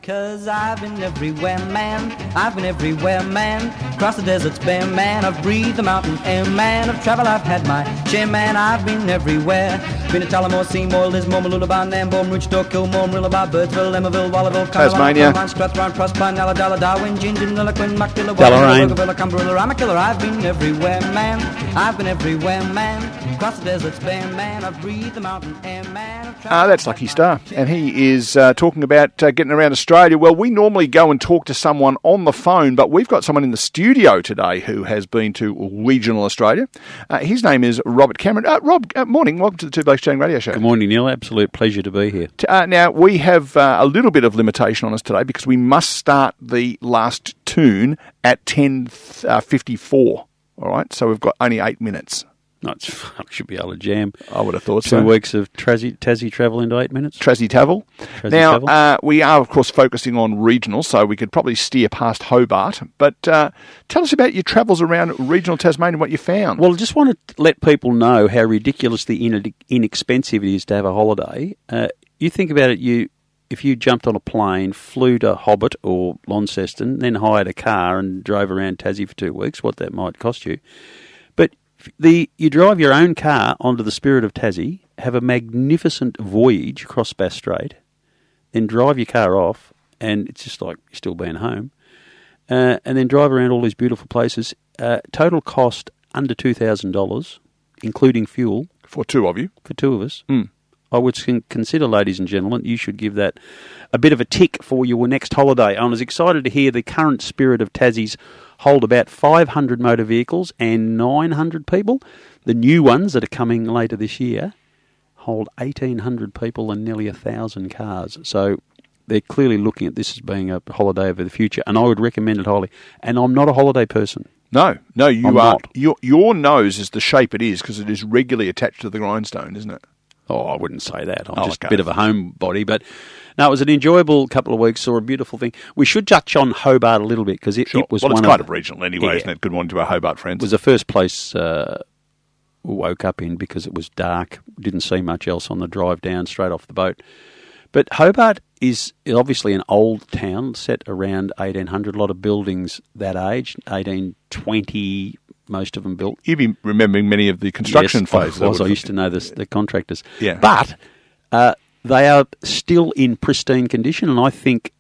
'Cause I've been everywhere, man. I've been everywhere, man. Across the deserts bare, man. I've breathed the mountain air, man. Of travel I've had my share, man. I've been everywhere. Been to Tullamore, Seymour, Lismore, Mooloolaba, Nambour, Roochdore, Kilmore, Marillaba, Birdsville, Emmaville, Wallaville, Tasmania, Strathround, Proserpine, Ulladulla, Darwin, Gingin, Lilliquin, Muckdilla, Deloraine, Wagga, Cumberland, I'm a killer. I've been everywhere, man. I've been everywhere, man. Across the deserts bare, man. I've breathed the mountain air, man. That's Lucky Star, and he is talking about getting around Australia. Well, we normally go and talk to someone on the phone, but we've got someone in the studio today who has been to regional Australia. His name is Robert Cameron. Rob, morning. Welcome to the Two Blokes Chatting Radio Show. Good morning, Neil. Absolute pleasure to be here. Now, we have a little bit of limitation on us today because we must start the last tune at 10:54. All right, so we've got only 8 minutes. No, I should be able to jam. I would have thought so. 2 weeks of Tassie travel into 8 minutes. Tassie travel. Now, we are, of course, focusing on regional, so we could probably steer past Hobart. But tell us about your travels around regional Tasmania and what you found. Well, I just want to let people know how ridiculously inexpensive it is to have a holiday. You think about it, if you jumped on a plane, flew to Hobart or Launceston, then hired a car and drove around Tassie for 2 weeks, what that might cost you. But you drive your own car onto the Spirit of Tassie, have a magnificent voyage across Bass Strait, then drive your car off, and it's just like you're still being home, and then drive around all these beautiful places. Total cost under $2,000, including fuel. For two of you? For two of us. I would consider, ladies and gentlemen, you should give that a bit of a tick for your next holiday. I was excited to hear the current Spirit of Tassie's hold about 500 motor vehicles and 900 people. The new ones that are coming later this year hold 1,800 people and nearly 1,000 cars. So they're clearly looking at this as being a holiday of the future, and I would recommend it highly. And I'm not a holiday person. No, you I'm are. Not. Your nose is the shape it is because it is regularly attached to the grindstone, isn't it? Oh, I wouldn't say that. I'm just a bit of a homebody. But no, it was an enjoyable couple of weeks, saw a beautiful thing. We should touch on Hobart a little bit because it was it's one kind of regional anyway, isn't it? Good morning to our Hobart friends. It was the first place we woke up in because it was dark. Didn't see much else on the drive down straight off the boat. But Hobart is obviously an old town set around 1800. A lot of buildings that age, 1820. Most of them built. You've been remembering many of the construction phases. I used to know the contractors. Yeah. But they are still in pristine condition, and I think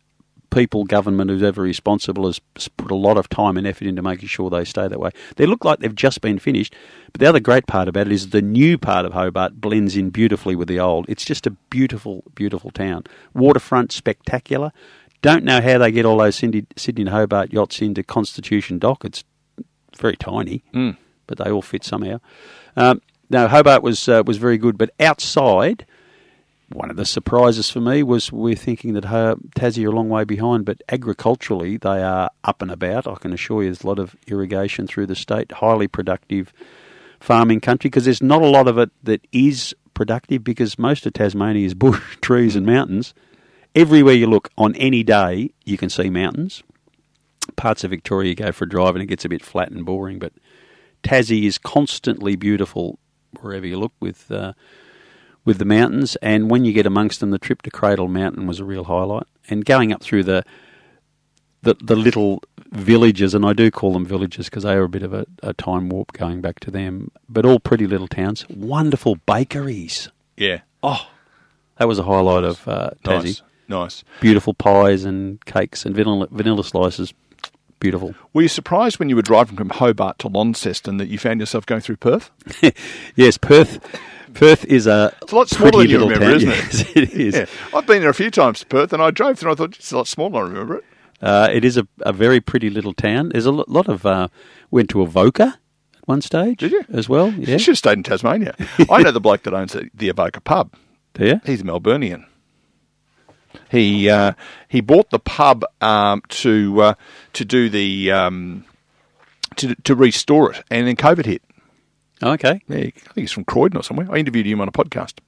government, who's ever responsible, has put a lot of time and effort into making sure they stay that way. They look like they've just been finished, but the other great part about it is the new part of Hobart blends in beautifully with the old. It's just a beautiful, beautiful town. Waterfront, spectacular. Don't know how they get all those Sydney to Hobart yachts into Constitution Dock. It's very tiny, but they all fit somehow. No, Hobart was very good, but outside, one of the surprises for me was we're thinking that Tassie are a long way behind, but agriculturally they are up and about. I can assure you there's a lot of irrigation through the state, highly productive farming country, because there's not a lot of it that is productive because most of Tasmania is bush, trees and mountains. Everywhere you look on any day, you can see mountains. Parts of Victoria you go for a drive and it gets a bit flat and boring, but Tassie is constantly beautiful wherever you look with the mountains, and when you get amongst them, the trip to Cradle Mountain was a real highlight. And going up through the little villages, and I do call them villages because they are a bit of a time warp going back to them, but all pretty little towns, wonderful bakeries. Yeah. Oh, that was a highlight of Tassie. Nice. Beautiful pies and cakes and vanilla slices. Beautiful. Were you surprised when you were driving from Hobart to Launceston that you found yourself going through Perth? Yes, Perth is it's a lot smaller than you remember, town. isn't Yes, it? It is. Yeah. I've been there a few times to Perth, and I drove through and I thought, it's a lot smaller, I remember it. It is a very pretty little town. There's a lot of... went to Avoca at one stage. Did you? As well, yeah. You should have stayed in Tasmania. I know the bloke that owns the Avoca pub. Do you? He's a Melburnian. He bought the pub to do the to restore it, and then COVID hit. Oh, okay. Yeah, I think he's from Croydon or somewhere. I interviewed him on a podcast.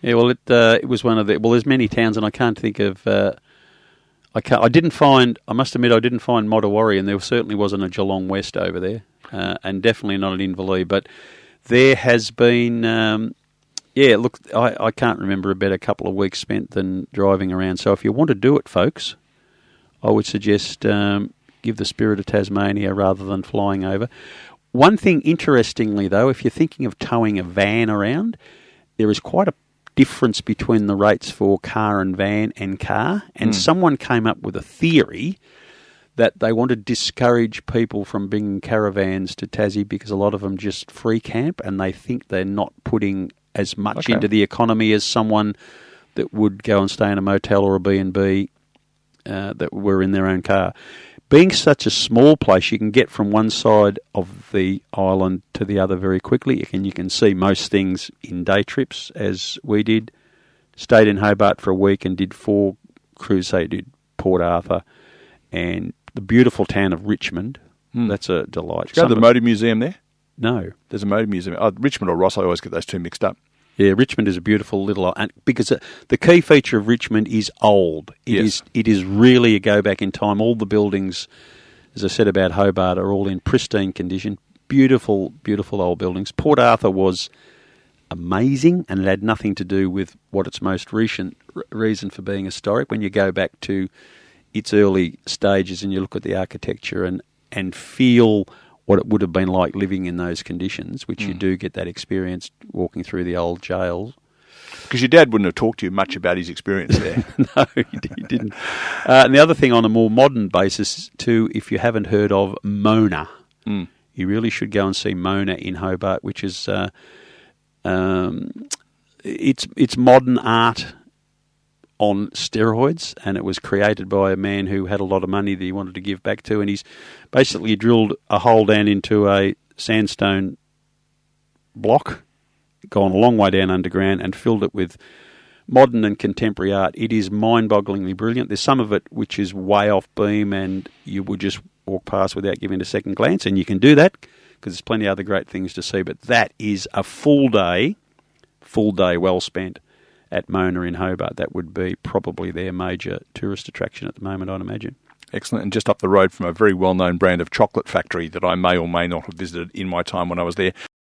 Yeah, well, it was one of the... Well, there's many towns, and I can't think of... I didn't find... I must admit, I didn't find Mottawarri, and there certainly wasn't a Geelong West over there, and definitely not an Inverleigh. But there has been... look, I can't remember a better couple of weeks spent than driving around. So if you want to do it, folks, I would suggest give the Spirit of Tasmania rather than flying over. One thing, interestingly, though, if you're thinking of towing a van around, there is quite a difference between the rates for car and van and car. And someone came up with a theory that they want to discourage people from bringing caravans to Tassie because a lot of them just free camp and they think they're not putting as much into the economy as someone that would go and stay in a motel or a B&B that were in their own car. Being such a small place, you can get from one side of the island to the other very quickly, and you can see most things in day trips, as we did. Stayed in Hobart for a week and did 4 cruises. They did Port Arthur and the beautiful town of Richmond. That's a delight. Go to the Motor Museum there? No. There's a Motor Museum. Oh, Richmond or Ross, I always get those two mixed up. Yeah, Richmond is a beautiful little... And because the key feature of Richmond is old. It is really a go back in time. All the buildings, as I said about Hobart, are all in pristine condition. Beautiful, beautiful old buildings. Port Arthur was amazing, and it had nothing to do with what its most recent reason for being historic. When you go back to its early stages and you look at the architecture and feel what it would have been like living in those conditions, which you do get that experience walking through the old jails. Because your dad wouldn't have talked to you much about his experience there. No, he didn't. And the other thing on a more modern basis, too, if you haven't heard of Mona, you really should go and see Mona in Hobart, which is it's modern art on steroids, and it was created by a man who had a lot of money that he wanted to give back to, and he's basically drilled a hole down into a sandstone block, gone a long way down underground, and filled it with modern and contemporary art. It is mind-bogglingly brilliant. There's some of it which is way off beam, and you would just walk past without giving it a second glance, and you can do that because there's plenty of other great things to see, but that is a full day well spent at Mona in Hobart. That would be probably their major tourist attraction at the moment, I'd imagine. Excellent. And just up the road from a very well-known brand of chocolate factory that I may or may not have visited in my time when I was there.